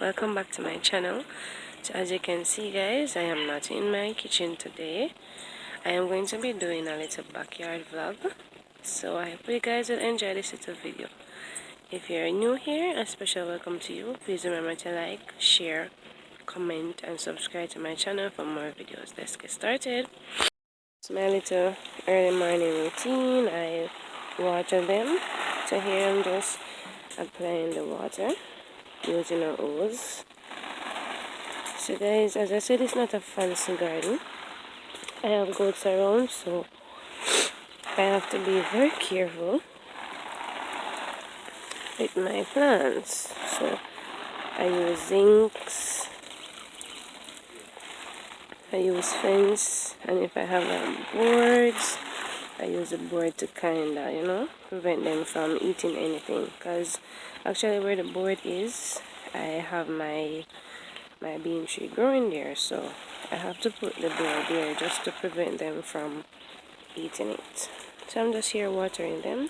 welcome back to my channel. So as you can see guys, I am not in my kitchen today. I am going to be doing a little backyard vlog, so I hope you guys will enjoy this little video. If you're new here, a special welcome to you. Please remember to like, share, comment and subscribe to my channel for more videos. Let's get started. It's my little early morning routine. I water them. So here I'm just applying the water using a hose. So guys, as I said, it's not a fancy garden. I have goats around, so I have to be very careful with my plants. So I use zincs, I use fence, and if I have boards, I use a board to kinda, prevent them from eating anything. Because actually where the board is, I have my bean tree growing there, so I have to put the board there just to prevent them from eating it. So I'm just here watering them.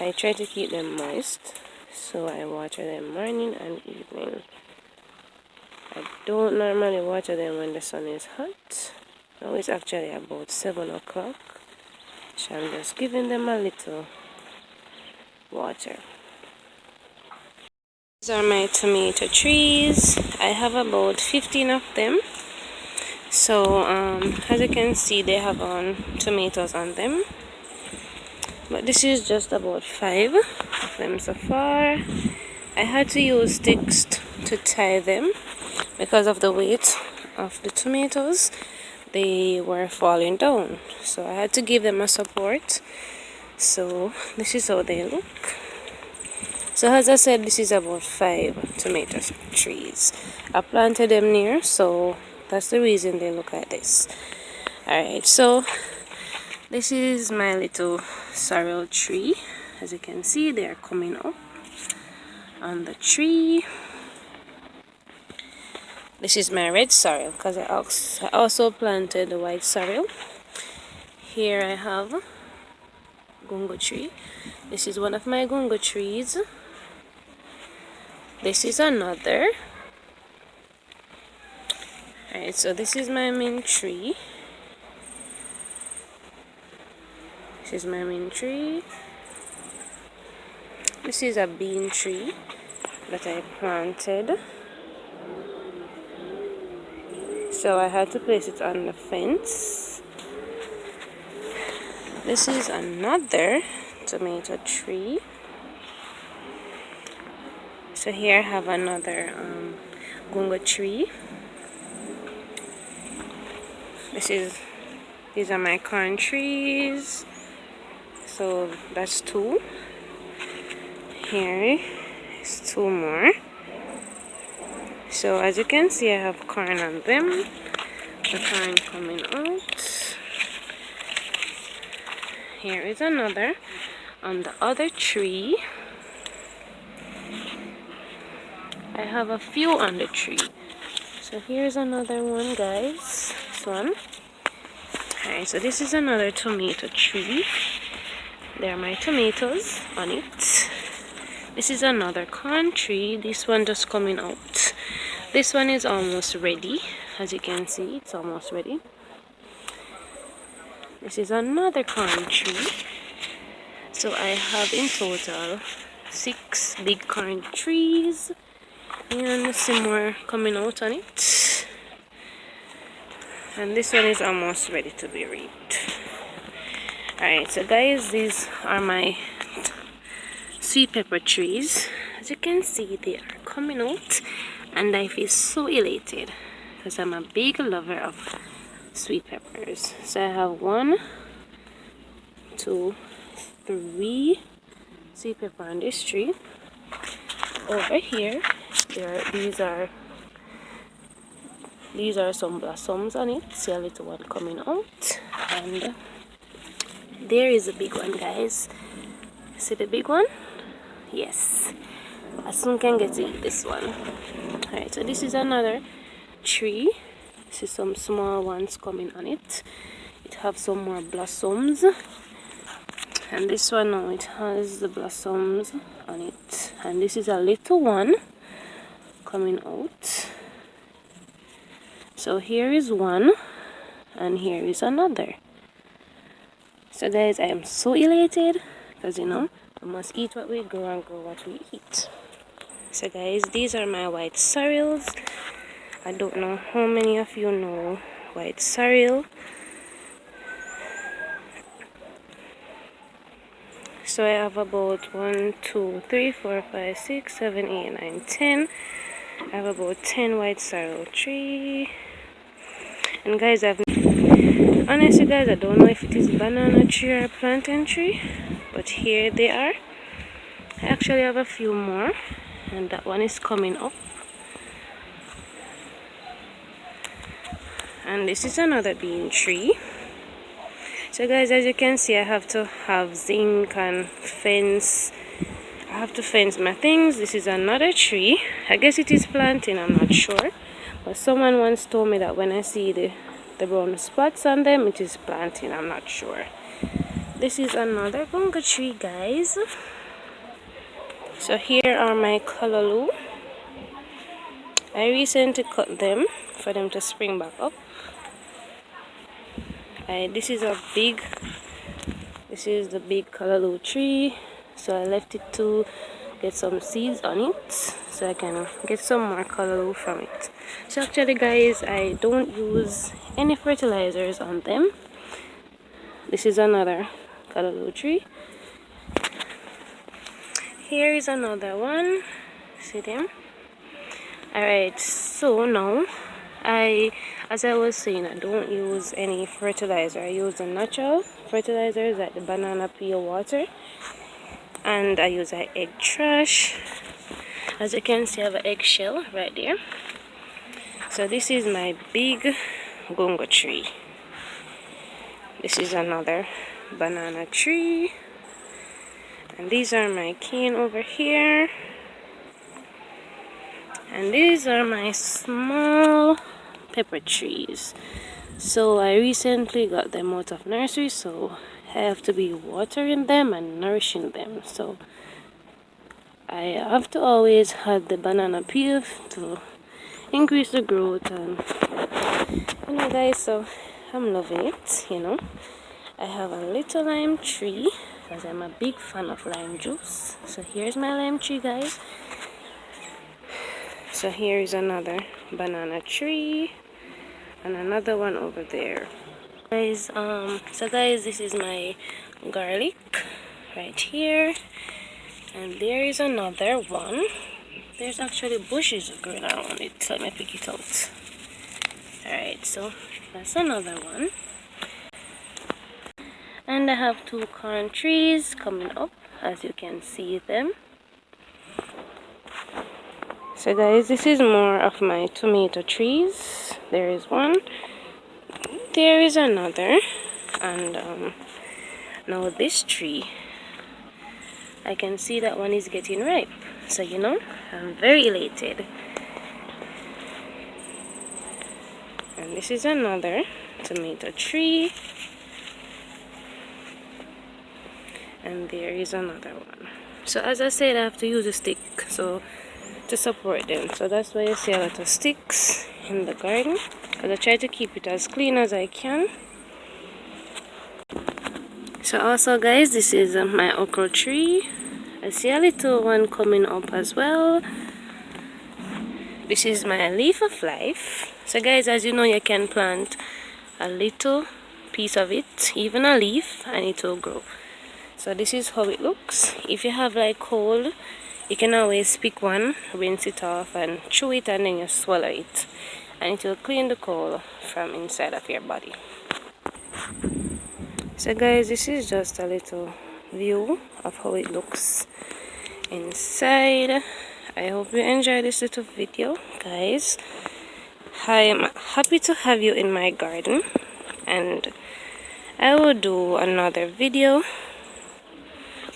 I try to keep them moist, so I water them morning and evening. I don't normally water them when the sun is hot. Now it's actually about 7 o'clock. So I'm just giving them a little water. These are my tomato trees. I have about 15 of them. So as you can see, they have tomatoes on them. But this is just about 5 of them so far. I had to use sticks to tie them because of the weight of the tomatoes. They were falling down, so I had to give them a support. So this is how they look. So as I said, this is about 5 tomato trees. I planted them near, so that's the reason they look like this. Alright, so this is my little sorrel tree. As you can see, they are coming up on the tree. This is my red sorrel, because I also planted the white sorrel. Here I have gungo tree. This is one of my gungo trees. This is another. Alright, so this is my main tree. This is my main tree. This is a bean tree that I planted. So I had to place it on the fence. This is another tomato tree. So here I have another gungo tree. These are my corn trees. So that's 2. Here is 2 more. So as you can see, I have corn on them. The corn coming out. Here is another on the other tree. I have a few on the tree. So here's another one, guys. This one. Alright, so this is another tomato tree. There are my tomatoes on it. This is another corn tree. This one just coming out. This one is almost ready. As you can see, it's almost ready. This is another corn tree. So I have in total 6 big corn trees. And some more coming out on it. And this one is almost ready to be reaped. Alright, so guys, these are my sweet pepper trees. As you can see, they are coming out. And I feel so elated because I'm a big lover of sweet peppers. So I have 1, 2, 3 sweet pepper on this tree. Over here, these are some blossoms on it. See a little one coming out, and there is a big one, guys. See the big one? Yes. I soon can get to eat this one. Alright, so this is another tree. This is some small ones coming on it. It have some more blossoms. And this one now, it has the blossoms on it. And this is a little one. coming out. So here is one and here is another. So guys, I am so elated because you know we must eat what we grow and grow what we eat. So guys, these are my white sorrels. I don't know how many of you know white sorrel. So I have about 1, 2, 3, 4, 5, 6, 7, 8, 9, 10. I have about 10 white sorrel tree. And guys, honestly guys, I don't know if it is banana tree or plantain tree, but here they are. I actually have a few more, and that one is coming up. And this is another bean tree. So guys, as you can see, I have to have zinc and fence. I have to fence my things. This is another tree. I guess it is planting, I'm not sure. But someone once told me that when I see the brown spots on them, it is planting, I'm not sure. This is another gunga tree, guys. So here are my callaloo. I recently cut them for them to spring back up. This is the big callaloo tree, so I left it to get some seeds on it so I can get some more callaloo from it. So actually guys, I don't use any fertilizers on them. This is another callaloo tree. Here is another one. See them? Alright, so now as I was saying, I don't use any fertilizer. I use the natural fertilizers like the banana peel water, and I use an egg trash. As you can see, I have an eggshell right there. So this is my big gunga tree. This is another banana tree, and these are my cane over here, and these are my small pepper trees. So I recently got them out of nursery, so I have to be watering them and nourishing them. So I have to always have the banana peel to increase the growth, and you know guys, so I'm loving it, you know. I have a little lime tree because I'm a big fan of lime juice. So here's my lime tree, guys. So here is another banana tree and another one over there, guys. So guys, this is my garlic right here, and there is another one. There's actually bushes growing around it, so let me pick it out. Alright, so that's another one, and I have 2 corn trees coming up, as you can see them. So guys, this is more of my tomato trees. There is one, there is another, and now this tree, I can see that one is getting ripe. So you know, I'm very elated. And this is another tomato tree, and there is another one. So as I said, I have to use a stick to support them. So that's why you see a lot of sticks in the garden, because I try to keep it as clean as I can. So also guys, this is my okra tree. I see a little one coming up as well. This is my leaf of life. So guys, as you know, you can plant a little piece of it, even a leaf, and it will grow. So this is how it looks. If you have like cold, you can always pick one, rinse it off and chew it, and then you swallow it, and it will clean the cold from inside of your body. So guys, this is just a little view of how it looks inside. I hope you enjoyed this little video, guys. I am happy to have you in my garden, and I will do another video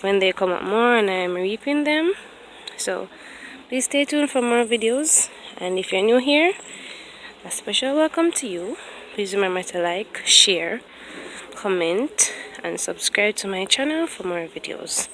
when they come up more and I am reaping them. So please stay tuned for more videos, and if you're new here, a special welcome to you. Please remember to like, share, comment, and subscribe to my channel for more videos.